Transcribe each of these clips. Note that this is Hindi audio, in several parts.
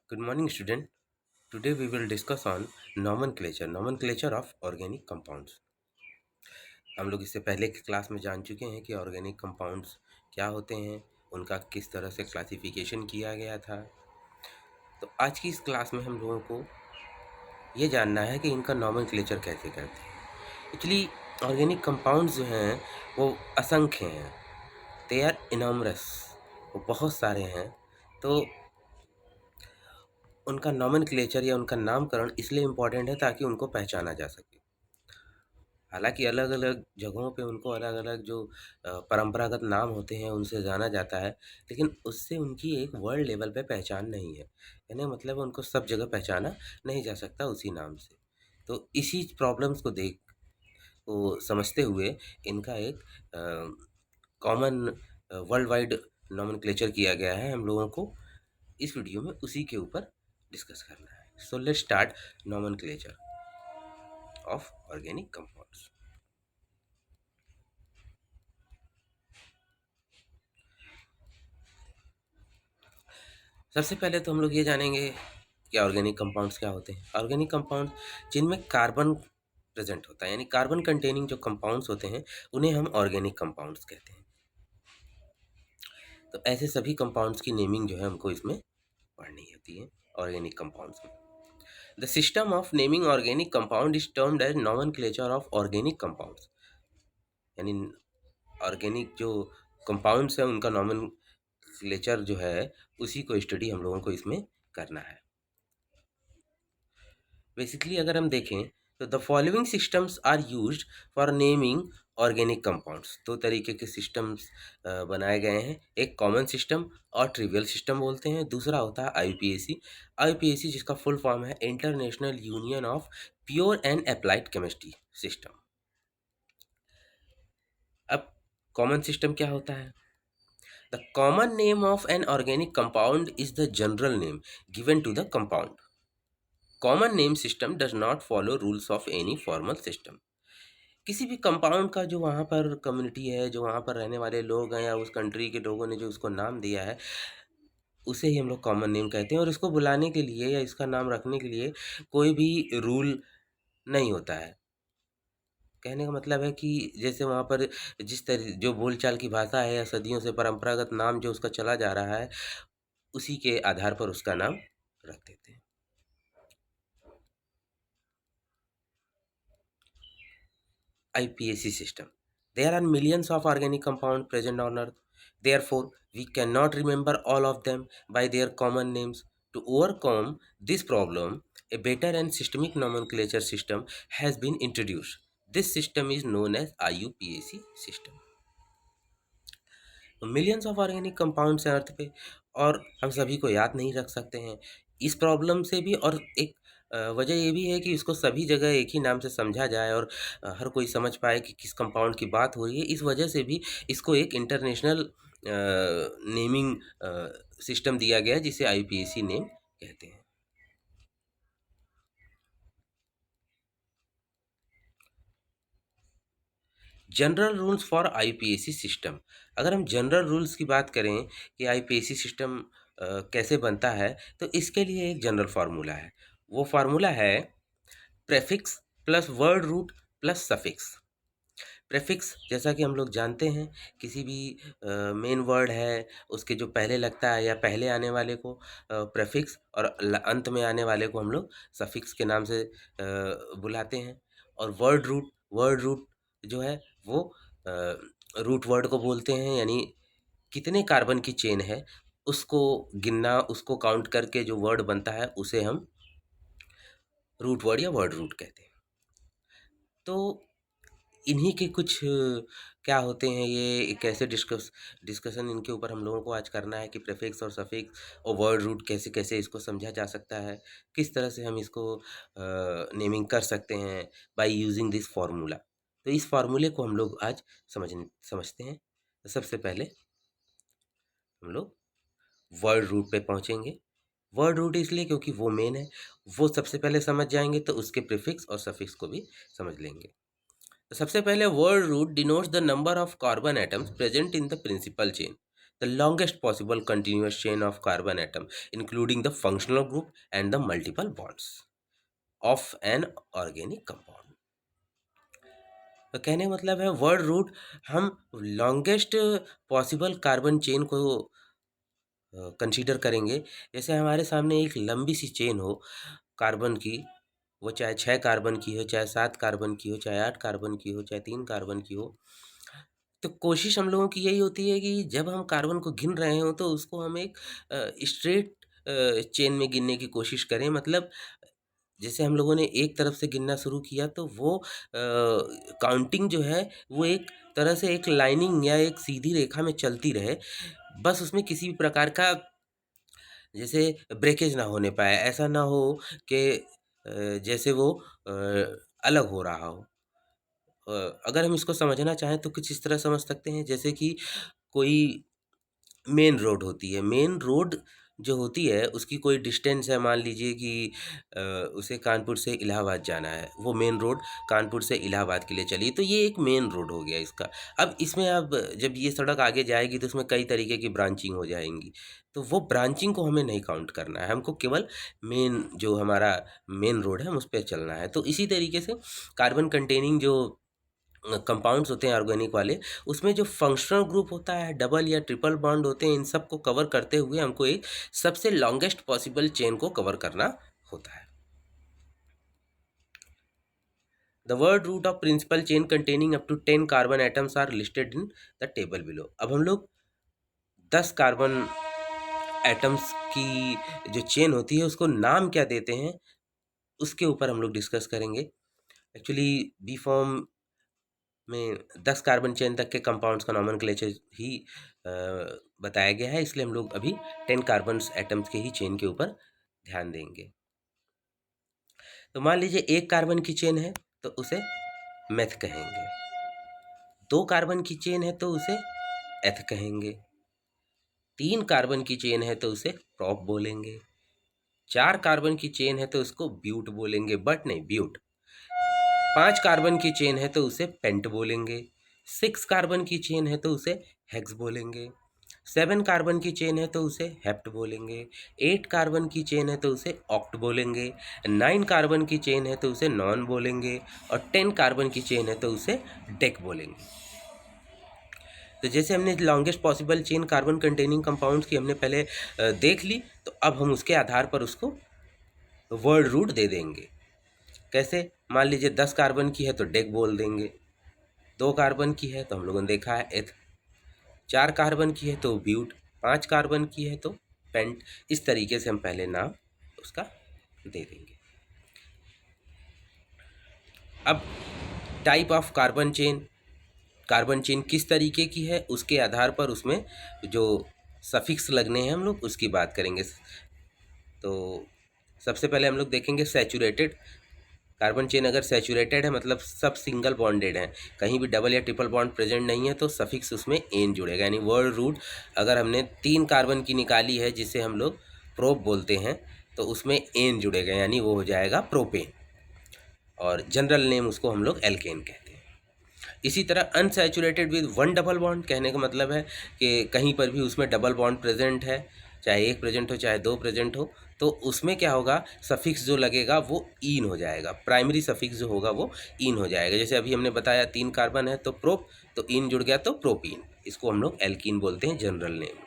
Good morning, student. Today we will discuss on nomenclature of organic compounds. हम लोग इससे पहले की क्लास में जान चुके हैं कि ऑर्गेनिक कंपाउंड्स क्या होते हैं, उनका किस तरह से क्लासिफिकेशन किया गया था। तो आज की इस क्लास में हम लोगों को ये जानना है कि इनका नोमेनक्लेचर कैसे करते हैं। एक्चुअली ऑर्गेनिक कंपाउंड्स जो हैं वो असंख्य हैं, दे आर इनॉमरस, वो बहुत सारे हैं। तो उनका नोमेनक्लेचर या उनका नामकरण इसलिए इम्पॉर्टेंट है ताकि उनको पहचाना जा सके। हालांकि अलग अलग जगहों पे उनको अलग अलग जो परंपरागत नाम होते हैं उनसे जाना जाता है, लेकिन उससे उनकी एक वर्ल्ड लेवल पे पहचान नहीं है। यानी मतलब उनको सब जगह पहचाना नहीं जा सकता उसी नाम से। तो इसी प्रॉब्लम्स को देख को समझते हुए इनका एक कॉमन वर्ल्ड वाइड नोमेनक्लेचर किया गया है। हम लोगों को इस वीडियो में उसी के ऊपर डिस्कस करना है। So let's start nomenclature of organic compounds. सबसे पहले तो हम लोग ये जानेंगे कि ऑर्गेनिक कंपाउंड्स क्या होते हैं। ऑर्गेनिक कंपाउंड जिनमें कार्बन प्रेजेंट होता है, यानी कार्बन कंटेनिंग जो कंपाउंड्स होते हैं उन्हें हम ऑर्गेनिक कंपाउंड्स कहते हैं। तो ऐसे सभी कंपाउंड्स की नेमिंग जो है हमको इसमें पढ़नी होती है ऑर्गेनिक कंपाउंड्स में। The system of naming organic compound is termed as nomenclature of organic compounds. यानी ऑर्गेनिक जो कंपाउंड्स हैं उनका नोमेनक्लेचर जो है उसी को स्टडी हम लोगों को इसमें करना है। बेसिकली अगर हम देखें तो the following systems are used for naming organic compounds. दो तरीके के सिस्टम्स बनाए गए हैं, एक कॉमन सिस्टम और ट्रिवियल सिस्टम बोलते हैं, दूसरा होता है आईयूपीएसी। आईयूपीएसी जिसका फुल फॉर्म है international union of pure and applied chemistry system. अब कॉमन सिस्टम क्या होता है? The common name of an organic compound is the general name given to the compound. Common name system does not follow rules of any formal system. किसी भी कंपाउंड का जो वहाँ पर कम्युनिटी है, जो वहाँ पर रहने वाले लोग हैं या उस कंट्री के लोगों ने जो उसको नाम दिया है, उसे ही हम लोग कॉमन नेम कहते हैं। और इसको बुलाने के लिए या इसका नाम रखने के लिए कोई भी रूल नहीं होता है। कहने का मतलब है कि जैसे वहाँ पर जिस तरह जो बोलचाल की भाषा है या सदियों से परंपरागत नाम जो उसका चला जा रहा है, उसी के आधार पर उसका नाम रख देते हैं। IPAC system. There are millions of organic compounds present on Earth. Therefore, we cannot remember all of them by their common names. To overcome this problem, a better and systemic nomenclature system has been introduced. This system is known as IUPAC system. Millions of organic compounds हैं अर्थ पे और हम सभी को याद नहीं रख सकते हैं। इस प्रॉब्लम से भी और एक वजह ये भी है कि इसको सभी जगह एक ही नाम से समझा जाए और हर कोई समझ पाए कि किस कंपाउंड की बात हो रही है। इस वजह से भी इसको एक इंटरनेशनल नेमिंग सिस्टम दिया गया है जिसे आईयूपीएसी नेम कहते हैं। General rules for IPAC system. अगर हम जनरल रूल्स की बात करें कि आईपीएसी सिस्टम कैसे बनता है, तो इसके लिए एक जनरल फार्मूला है। वो फार्मूला है prefix plus word root plus suffix. Prefix जैसा कि हम लोग जानते हैं, किसी भी मेन वर्ड है उसके जो पहले लगता है या पहले आने वाले को प्रेफिक्स और अंत में आने वाले को हम लोग सफिक्स के नाम से बुलाते हैं। और वर्ड रूट जो है वो रूट वर्ड को बोलते हैं, यानी कितने कार्बन की चेन है उसको गिनना, उसको काउंट करके जो वर्ड बनता है उसे हम रूट वर्ड या वर्ड रूट कहते हैं। तो इन्हीं के कुछ क्या होते हैं, ये कैसे डिस्कशन इनके ऊपर हम लोगों को आज करना है कि प्रीफिक्स और सफिक्स और वर्ड रूट कैसे कैसे इसको समझा जा सकता है, किस तरह से हम इसको नेमिंग कर सकते हैं बाय यूजिंग दिस फार्मूला। तो इस फार्मूले को हम लोग आज समझते हैं। तो सबसे पहले हम लोग वर्ड रूट पे पहुंचेंगे। वर्ड रूट इसलिए क्योंकि वो मेन है, वो सबसे पहले समझ जाएंगे तो उसके प्रीफिक्स और सफिक्स को भी समझ लेंगे। तो सबसे पहले word root denotes the number of carbon atoms present in the principal chain. The longest possible continuous chain of carbon atom including the functional group and the multiple bonds of an organic compound. तो कहने का मतलब है वर्ड रूट हम लॉन्गेस्ट पॉसिबल कार्बन चेन को कंसीडर करेंगे। जैसे हमारे सामने एक लंबी सी चेन हो कार्बन की, वो चाहे 6 कार्बन की हो, चाहे 7 कार्बन की हो, चाहे 8 कार्बन की हो, चाहे 3 कार्बन की हो। तो कोशिश हम लोगों की यही होती है कि जब हम कार्बन को गिन रहे हों तो उसको हम एक स्ट्रेट चेन में गिनने की कोशिश करें। मतलब जैसे हम लोगों ने एक तरफ से गिनना शुरू किया तो वो काउंटिंग जो है वो एक तरह से एक लाइनिंग या एक सीधी रेखा में चलती रहे। बस उसमें किसी भी प्रकार का जैसे ब्रेकेज ना होने पाए, ऐसा ना हो कि जैसे वो अलग हो रहा हो। अगर हम इसको समझना चाहें तो कुछ इस तरह समझ सकते हैं जैसे कि कोई मेन रोड होती है। मेन रोड जो होती है उसकी कोई डिस्टेंस है, मान लीजिए कि अ, उसे कानपुर से इलाहाबाद जाना है। वो मेन रोड कानपुर से इलाहाबाद के लिए चली, तो ये एक मेन रोड हो गया इसका। अब इसमें अब जब ये सड़क आगे जाएगी तो उसमें कई तरीके की ब्रांचिंग हो जाएँगी। तो वो ब्रांचिंग को हमें नहीं काउंट करना है, हमको केवल मेन जो हमारा मेन रोड है हम उस पे चलना है। तो इसी तरीके से कार्बन कंटेनिंग जो कंपाउंड्स होते हैं ऑर्गेनिक वाले, उसमें जो फंक्शनल ग्रुप होता है, डबल या ट्रिपल बॉन्ड होते हैं, इन सब को कवर करते हुए हमको एक सबसे लॉन्गेस्ट पॉसिबल चेन को कवर करना होता है। The word root of principal chain containing up to 10 carbon atoms are listed in the table below. अब हम लोग 10 कार्बन एटम्स की जो चेन होती है उसको नाम क्या देते हैं, उसके ऊपर हम लोग डिस्कस करेंगे। एक्चुअली बी फॉर्म में 10 कार्बन चेन तक के कंपाउंड्स का नॉमेनक्लेचर ही अ, बताया गया है, इसलिए हम लोग अभी 10 कार्बन एटम्स के ही चेन के ऊपर ध्यान देंगे। तो मान लीजिए एक कार्बन की चेन है तो उसे मेथ कहेंगे, 2 कार्बन की चेन है तो उसे एथ कहेंगे, 3 कार्बन की चेन है तो उसे प्रॉप बोलेंगे, 4 कार्बन की चेन है तो उसको ब्यूट बोलेंगे, बट नहीं ब्यूट। 5 कार्बन की चेन है तो उसे पेंट बोलेंगे, 6 कार्बन की चेन है तो उसे हेक्स बोलेंगे, 7 कार्बन की चेन है तो उसे हेप्ट बोलेंगे, 8 कार्बन की चेन है तो उसे ऑक्ट बोलेंगे, 9 कार्बन की चेन है तो उसे नॉन बोलेंगे, और 10 कार्बन की चेन है तो उसे डेक बोलेंगे। तो जैसे हमने longest possible chain carbon containing compounds की हमने पहले देख ली, तो अब हम उसके आधार पर उसको वर्ड रूट दे देंगे। कैसे? मान लीजिए 10 कार्बन की है तो डेक बोल देंगे, 2 कार्बन की है तो हम लोगों ने देखा है एथ, 4 कार्बन की है तो ब्यूट, 5 कार्बन की है तो पेंट। इस तरीके से हम पहले नाम उसका दे देंगे। अब टाइप ऑफ कार्बन चेन किस तरीके की है उसके आधार पर उसमें जो सफिक्स लगने हैं हम लोग उसकी बात करेंगे। तो सबसे पहले हम लोग देखेंगे सैचुरेटेड कार्बन चेन। अगर सैचुरेटेड है मतलब सब सिंगल बॉन्डेड हैं, कहीं भी डबल या ट्रिपल बॉन्ड प्रेजेंट नहीं है, तो सफिक्स उसमें एन जुड़ेगा। यानी वर्ड रूट अगर हमने 3 कार्बन की निकाली है जिसे हम लोग प्रोप बोलते हैं, तो उसमें एन जुड़ेगा, यानी वो हो जाएगा प्रोपेन, और जनरल नेम उसको हम लोग एल्केन कहते हैं। इसी तरह अनसैचुरेटेड विद 1 डबल बॉन्ड कहने का मतलब है कि कहीं पर भी उसमें डबल बॉन्ड प्रेजेंट है, चाहे एक प्रेजेंट हो चाहे दो प्रेजेंट हो, तो उसमें क्या होगा, सफिक्स जो लगेगा वो ईन हो जाएगा। प्राइमरी सफिक्स जो होगा वो ईन हो जाएगा। जैसे अभी हमने बताया 3 कार्बन है तो प्रोप, तो ईन जुड़ गया तो प्रोपीन, इसको हम लोग एल्कीन बोलते हैं जनरल नेम।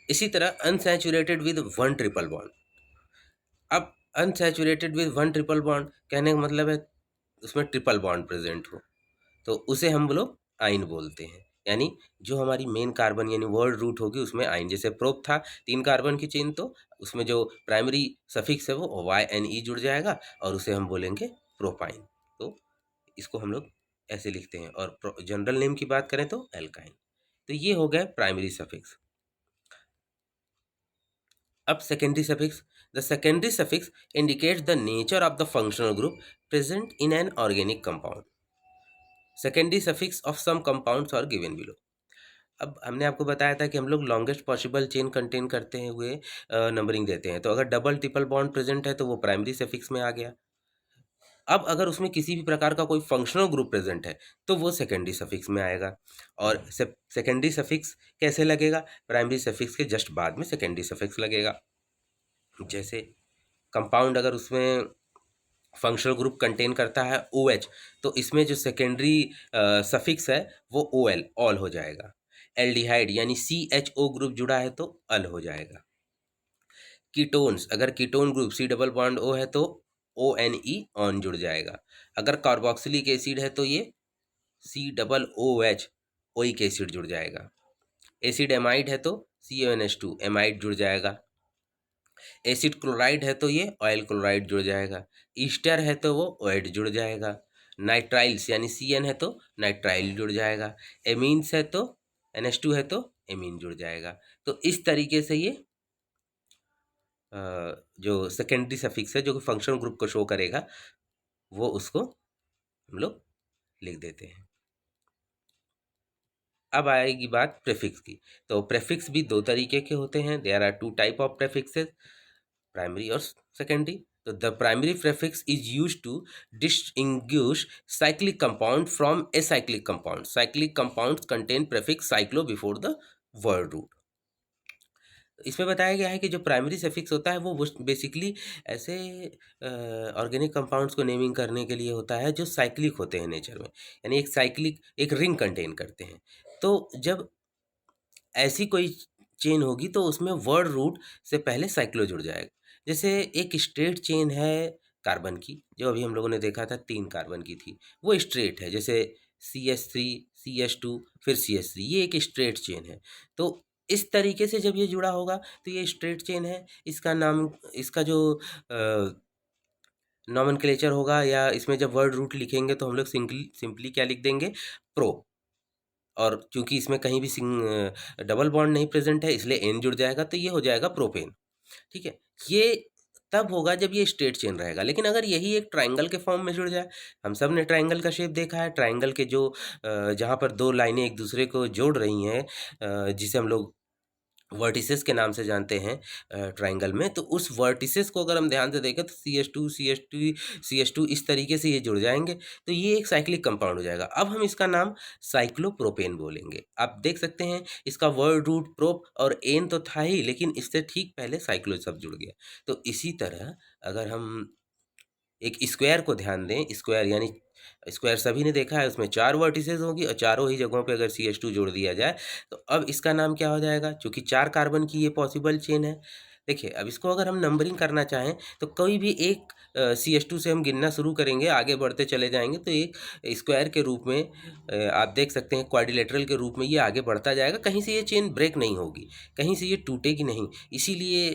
इसी तरह अनसैचुरेटेड विद 1 ट्रिपल बॉन्ड। अब अनसैचुरेटेड विद 1 ट्रिपल बॉन्ड कहने का मतलब है उसमें ट्रिपल बॉन्ड प्रेजेंट हो, तो उसे हम लोग आइन बोलते हैं। यानी जो हमारी मेन कार्बन यानी वर्ड रूट होगी उसमें आइन, जैसे प्रोप था 3 कार्बन की चेन, तो उसमें जो प्राइमरी सफिक्स है वो वाई एन ई जुड़ जाएगा और उसे हम बोलेंगे प्रोपाइन। तो इसको हम लोग ऐसे लिखते हैं, और जनरल नेम की बात करें तो एल्काइन। तो ये हो गया प्राइमरी सफिक्स। अब secondary suffix. The secondary suffix indicates the nature of the functional group present in an organic compound. Secondary suffix of some compounds are given below. अब हमने आपको बताया था कि हम लोग लॉन्गेस्ट पॉसिबल चेन कंटेन करते हुए नंबरिंग देते हैं, तो अगर डबल ट्रिपल बॉन्ड प्रेजेंट है तो वो प्राइमरी सफिक्स में आ गया। अब अगर उसमें किसी भी प्रकार का कोई फंक्शनल ग्रुप प्रेजेंट है तो वो सेकेंडरी सफिक्स में आएगा। और सेकेंडरी सफिक्स कैसे लगेगा? प्राइमरी सफिक्स के जस्ट बाद में सेकेंडरी सफिक्स लगेगा। जैसे कंपाउंड अगर उसमें फंक्शनल ग्रुप कंटेन करता है OH, तो इसमें जो सेकेंडरी सफिक्स है वो OL ऑल हो जाएगा। एल्डिहाइड यानी CHO ग्रुप जुड़ा है तो अल हो जाएगा। कीटोन्स, अगर ketone group C double bond O है तो ONE ऑन जुड़ जाएगा। अगर कार्बोक्सिलिक एसिड है तो ये C double OH oic acid जुड़ जाएगा। एसिड एमाइड है तो CONH2 एमाइड जुड़ जाएगा। एसिड क्लोराइड है तो ये ऑयल क्लोराइड जुड़ जाएगा। ईस्टर है तो वो ओएड जुड़ जाएगा। नाइट्राइल्स यानी CN है तो नाइट्राइल जुड़ जाएगा। एमीन्स है तो NH2 है तो एमीन जुड़ जाएगा। तो इस तरीके से ये जो सेकेंडरी सफिक्स है जो कि फंक्शनल ग्रुप को शो करेगा वो उसको हम लोग लिख देते हैं। अब आएगी बात प्रेफिक्स की। तो प्रेफिक्स भी दो तरीके के होते हैं। There are two type of prefixes, primary और सेकेंडरी। तो the primary prefix is used to distinguish cyclic compound from acyclic compound. Cyclic compounds contain prefix cyclo before the word root. इसमें बताया गया है कि जो प्राइमरी सफिक्स होता है वो बेसिकली ऐसे ऑर्गेनिक कंपाउंड्स को नेमिंग करने के लिए होता है जो साइक्लिक होते हैं नेचर में, यानी एक साइक्लिक एक रिंग कंटेन करते हैं। तो जब ऐसी कोई चेन होगी तो उसमें वर्ड रूट से पहले साइक्लो जुड़ जाएगा। जैसे एक स्ट्रेट चेन है कार्बन की, जो अभी हम लोगों ने देखा था 3 कार्बन की थी, वो स्ट्रेट है। जैसे CH3 CH2 फिर CH3, ये एक स्ट्रेट चेन है। तो इस तरीके से जब ये जुड़ा होगा तो ये स्ट्रेट चेन है। इसका नाम, इसका जो नॉमेनक्लेचर होगा या इसमें जब वर्ड रूट लिखेंगे तो हम लोग सिंपली क्या लिख देंगे? प्रो। और चूंकि इसमें कहीं भी डबल बॉन्ड नहीं प्रेजेंट है इसलिए एन जुड़ जाएगा, तो ये हो जाएगा प्रोपेन। ठीक है, ये तब होगा जब ये स्ट्रेट चेन रहेगा। लेकिन अगर यही एक ट्रायंगल के फॉर्म में जुड़ जाए, हम सब ने ट्रायंगल का शेप देखा है। ट्रायंगल के जो जहाँ पर दो लाइनें एक दूसरे को जोड़ रही हैं, जिसे हम लोग वर्टिसेस के नाम से जानते हैं ट्रायंगल में, तो उस वर्टिसेस को अगर हम ध्यान से देखें तो CH2 CH2 CH2 इस तरीके से ये जुड़ जाएंगे, तो ये एक साइक्लिक कंपाउंड हो जाएगा। अब हम इसका नाम साइक्लोप्रोपेन बोलेंगे। आप देख सकते हैं इसका वर्ड रूट प्रोप और एन तो था ही, लेकिन इससे ठीक पहले साइक्लो सब जुड़ गया। तो इसी तरह अगर हम एक स्क्वायर को ध्यान दें, स्क्वायर यानी स्क्वायर सभी ने देखा है, उसमें 4 वर्टिसेस होगी और चारों ही जगहों पे अगर CH2 जोड़ दिया जाए तो अब इसका नाम क्या हो जाएगा? चूँकि 4 कार्बन की ये पॉसिबल चेन है। देखिए, अब इसको अगर हम नंबरिंग करना चाहें तो कोई भी एक CH2 से हम गिनना शुरू करेंगे, आगे बढ़ते चले जाएँगे तो एक स्क्वायर के रूप में आप देख सकते हैं क्वाड्रिलेटरल के रूप में ये आगे बढ़ता जाएगा। कहीं से ये चेन ब्रेक नहीं होगी, कहीं से ये टूटेगी नहीं। इसीलिए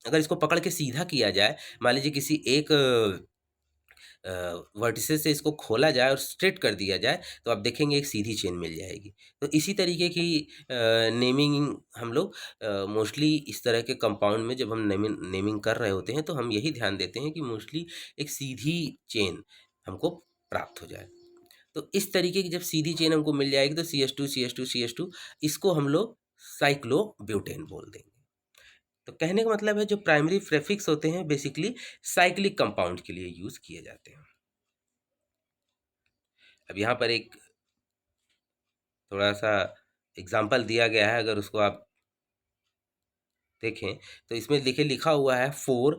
अगर इसको पकड़ के सीधा किया जाए, मान लीजिए किसी एक वर्टिसेस से इसको खोला जाए और स्ट्रेट कर दिया जाए तो आप देखेंगे एक सीधी चेन मिल जाएगी। तो इसी तरीके की नेमिंग हम लोग मोस्टली इस तरह के कंपाउंड में जब हम नेमिंग कर रहे होते हैं तो हम यही ध्यान देते हैं कि मोस्टली एक सीधी चेन हमको प्राप्त हो जाए। तो इस तरीके की जब सीधी चेन हमको मिल जाएगी तो CH2 CH2 CH2 इसको हम लोग साइक्लोब्यूटेन बोल देंगे। तो कहने का मतलब है जो प्राइमरी प्रेफिक्स होते हैं बेसिकली साइक्लिक कंपाउंड के लिए यूज किए जाते हैं। अब यहाँ पर एक थोड़ा-सा एग्ज़ाम्पल दिया गया है, अगर उसको आप देखें तो इसमें लिखा हुआ है 4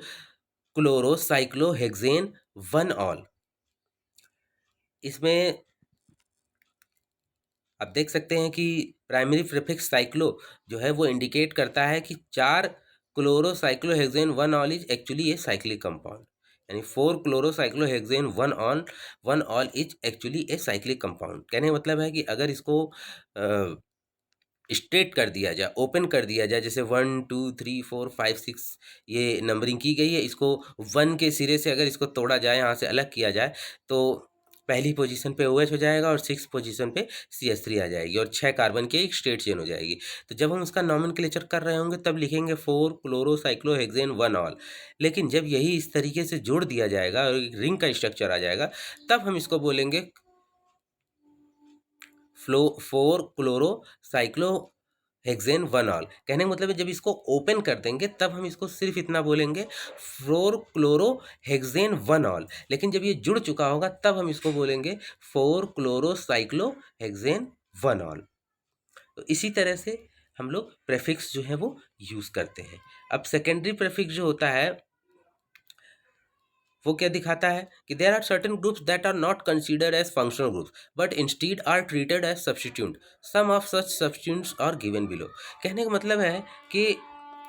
क्लोरोसाइक्लोहेक्सेन 1 ऑल। इसमें आप देख सकते हैं कि प्राइमरी प्रीफिक्स साइक्लो जो है वो इंडिकेट करता है कि 4 क्लोरोसाइक्लोहेक्सेन 1 all is actually a cyclic compound. यानी 4 क्लोरोसाइक्लोहेक्सेन 1 all is actually a cyclic compound. कहने का मतलब है कि अगर इसको स्ट्रेट कर दिया जाए, ओपन कर दिया जाए, जैसे 1 2 3 4 5 6 ये नंबरिंग की गई है, इसको 1 के सिरे से अगर इसको तोड़ा जाए, यहाँ से अलग किया जाए तो पहली पोजीशन पे OH हो जाएगा और 6 पोजीशन पे CH3 आ जाएगी और 6 कार्बन की एक स्ट्रेट चेन हो जाएगी। तो जब हम उसका नॉमेनक्लेचर कर रहे होंगे तब लिखेंगे 4 क्लोरोसाइक्लोहेक्सेन 1 ऑल। लेकिन जब यही इस तरीके से जोड़ दिया जाएगा और एक रिंग का स्ट्रक्चर आ जाएगा तब हम इसको बोलेंगे 4 क्लोरोसाइक्लो हेक्सेन वन ऑल। कहने का मतलब है जब इसको ओपन कर देंगे तब हम इसको सिर्फ इतना बोलेंगे floor chloro hexane one all, लेकिन जब ये जुड़ चुका होगा तब हम इसको बोलेंगे four chloro cyclo hexane one all. तो इसी तरह से हम लोग प्रेफिक्स जो है वो यूज करते हैं। अब सेकेंडरी प्रेफिक्स जो होता है वो क्या दिखाता है कि there are certain groups that are not considered as functional groups but instead are treated as substitute, some of such substitutes are given below. कहने का मतलब है कि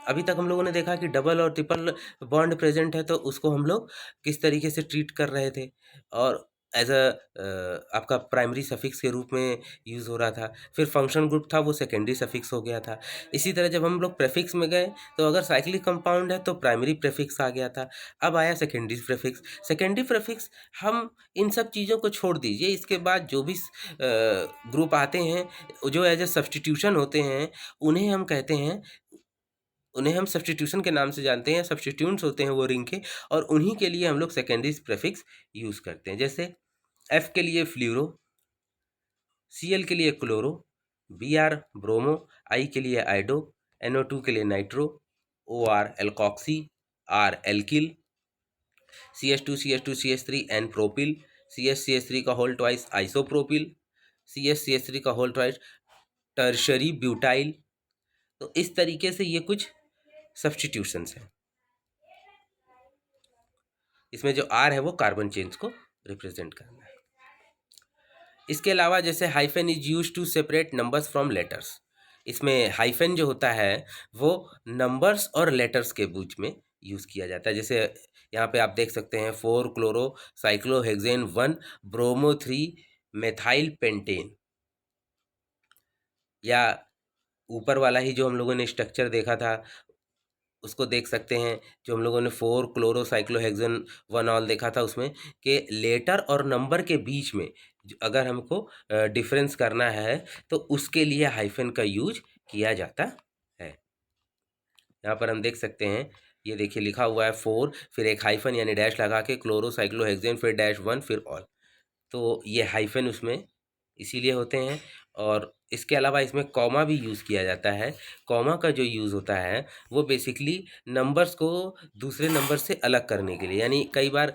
अभी तक हम लोगों ने देखा कि डबल और ट्रिपल बॉन्ड प्रेजेंट है तो उसको हम लोग किस तरीके से ट्रीट कर रहे थे, और एज आपका प्राइमरी सफिक्स के रूप में यूज़ हो रहा था। फिर फंक्शन ग्रुप था वो सेकेंडरी सफिक्स हो गया था। इसी तरह जब हम लोग प्रेफिक्स में गए तो अगर साइक्लिक कंपाउंड है तो प्राइमरी प्रेफिक्स आ गया था। अब आया सेकेंडरी प्रेफिक्स। सेकेंडरी प्रेफिक्स हम इन सब चीज़ों को छोड़ दीजिए, इसके बाद जो भी ग्रुप आते हैं जो एज ए सब्स्टिट्यूशन होते हैं उन्हें हम कहते हैं, उन्हें हम सब्स्टिट्यूशन के नाम से जानते हैं, सब्स्टिट्यूट्स होते हैं वो रिंग के, और उन्हीं के लिए हम लोग सेकेंडरी प्रेफिक्स यूज़ करते हैं। जैसे एफ के लिए फ्लूरो, सीएल के लिए क्लोरो, बीआर ब्रोमो, आई के लिए आइडो, NO2 के लिए nitro, OR alkoxy, R alkyl, CH2 n propyl, CH3 का होल ट्वाइस आइसोप्रोपिल, CH3 का होल ट्वाइस टर्शरी ब्यूटाइल। तो इस तरीके से ये कुछ सब्स्टिट्यूशंस हैं। इसमें जो आर है वो कार्बन चेन्स को रिप्रेजेंट करना है। इसके अलावा जैसे hyphen is use to separate numbers from letters, इसमें हाइफन जो होता है वो नंबर्स और लेटर्स के बीच में यूज़ किया जाता है। जैसे यहाँ पे आप देख सकते हैं four chloro cyclohexane one bromo three methyl pentane, या ऊपर वाला ही जो हम लोगों ने स्ट्रक्चर देखा था उसको देख सकते हैं, जो हम लोगों ने four chloro cyclohexane one all देखा था उसमें कि लेटर और नंबर के बीच में अगर हमको डिफरेंस करना है तो उसके लिए हाइफन का यूज किया जाता है। यहाँ पर हम देख सकते हैं, ये देखिए लिखा हुआ है फोर फिर एक हाइफन यानी डैश लगा के क्लोरो साइक्लोहेक्सेन फिर डैश वन फिर ऑल, तो ये हाइफन उसमें इसीलिए होते हैं। और इसके अलावा इसमें कॉमा भी यूज़ किया जाता है। कॉमा का जो यूज़ होता है वो बेसिकली नंबर्स को दूसरे नंबर से अलग करने के लिए, यानी कई बार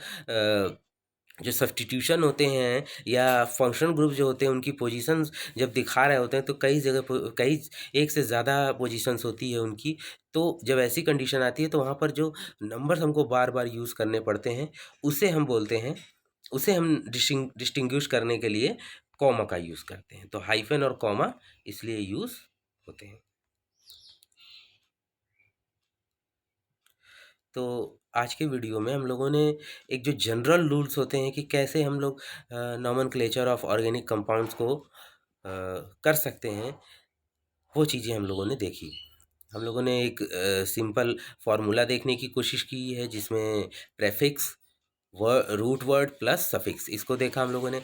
जो सब्स्टिट्यूशन होते हैं या फंक्शन ग्रुप जो होते हैं उनकी पोजीशंस जब दिखा रहे होते हैं तो कई जगह कई एक से ज़्यादा पोजीशंस होती है उनकी, तो जब ऐसी कंडीशन आती है तो वहाँ पर जो नंबर्स हमको बार बार यूज़ करने पड़ते हैं उसे हम बोलते हैं, उसे हम डिस्टिंग्विश करने के लिए कॉमा का यूज़ करते हैं। तो हाइफन और कॉमा इसलिए यूज़ होते हैं। तो आज के वीडियो में हम लोगों ने एक जो जनरल रूल्स होते हैं कि कैसे हम लोग नोमेनक्लेचर ऑफ ऑर्गेनिक कंपाउंड्स को कर सकते हैं, वो चीज़ें हम लोगों ने देखी। हम लोगों ने एक सिंपल फार्मूला देखने की कोशिश की है जिसमें prefix root word plus suffix इसको देखा हम लोगों ने।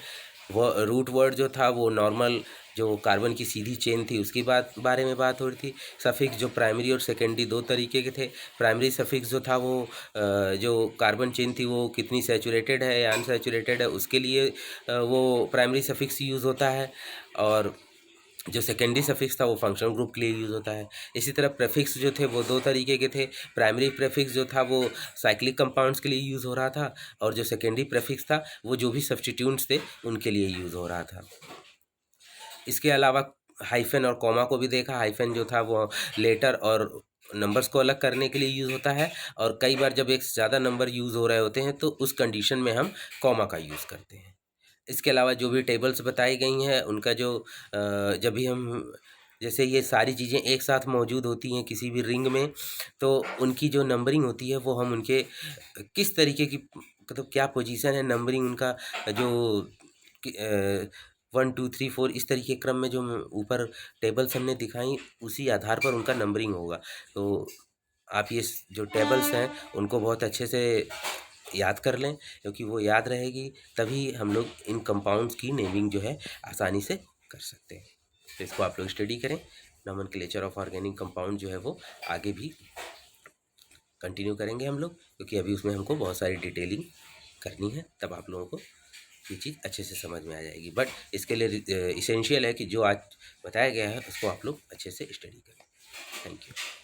वो रूट वर्ड जो था वो नॉर्मल जो कार्बन की सीधी चेन थी उसकी बारे में बात हो रही थी। सफिक्स जो प्राइमरी और सेकेंडरी दो तरीके के थे। प्राइमरी सफिक्स जो था वो जो कार्बन चेन थी वो कितनी सैचुरेटेड है या अनसैचुरेटेड है उसके लिए वो प्राइमरी सफिक्स यूज़ होता है, और जो सेकेंडरी सफिक्स था वो फंक्शनल ग्रुप के लिए यूज़ होता है। इसी तरह प्रेफिक्स जो थे वो दो तरीके के थे। प्राइमरी प्रेफिक्स जो था वो साइक्लिक कंपाउंड्स के लिए यूज़ हो रहा था, और जो सेकेंडरी प्रेफिक्स था वो जो भी सब्स्टिट्यूट्स थे उनके लिए यूज़ हो रहा था। इसके अलावा हाइफन और कॉमा को भी देखा। हाइफन जो था वो लेटर और नंबर्स को अलग करने के लिए यूज़ होता है, और कई बार जब एक से ज़्यादा नंबर यूज़ हो रहे होते हैं तो उस कंडीशन में हम कॉमा का यूज़ करते हैं। इसके अलावा जो भी टेबल्स बताई गई हैं उनका जो जब भी हम जैसे ये सारी चीज़ें एक साथ मौजूद होती हैं किसी भी रिंग में तो उनकी जो नंबरिंग होती है वो हम उनके किस तरीके की मतलब क्या पोजीशन है नंबरिंग उनका जो 1 2 3 4 इस तरीके क्रम में जो ऊपर टेबल्स हमने दिखाई उसी आधार पर उनका नंबरिंग होगा। तो आप ये जो टेबल्स हैं उनको बहुत अच्छे से याद कर लें, क्योंकि वो याद रहेगी तभी हम लोग इन कंपाउंड्स की नेमिंग जो है आसानी से कर सकते हैं। तो इसको आप लोग स्टडी करें। नोमेनक्लेचर ऑफ ऑर्गेनिक कंपाउंड जो है वो आगे भी कंटिन्यू करेंगे हम लोग, क्योंकि अभी उसमें हमको बहुत सारी डिटेलिंग करनी है, तब आप लोगों को ये चीज़ अच्छे से समझ में आ जाएगी। बट इसके लिए इसेंशियल है कि जो आज बताया गया है उसको आप लोग अच्छे से स्टडी करें। Thank you.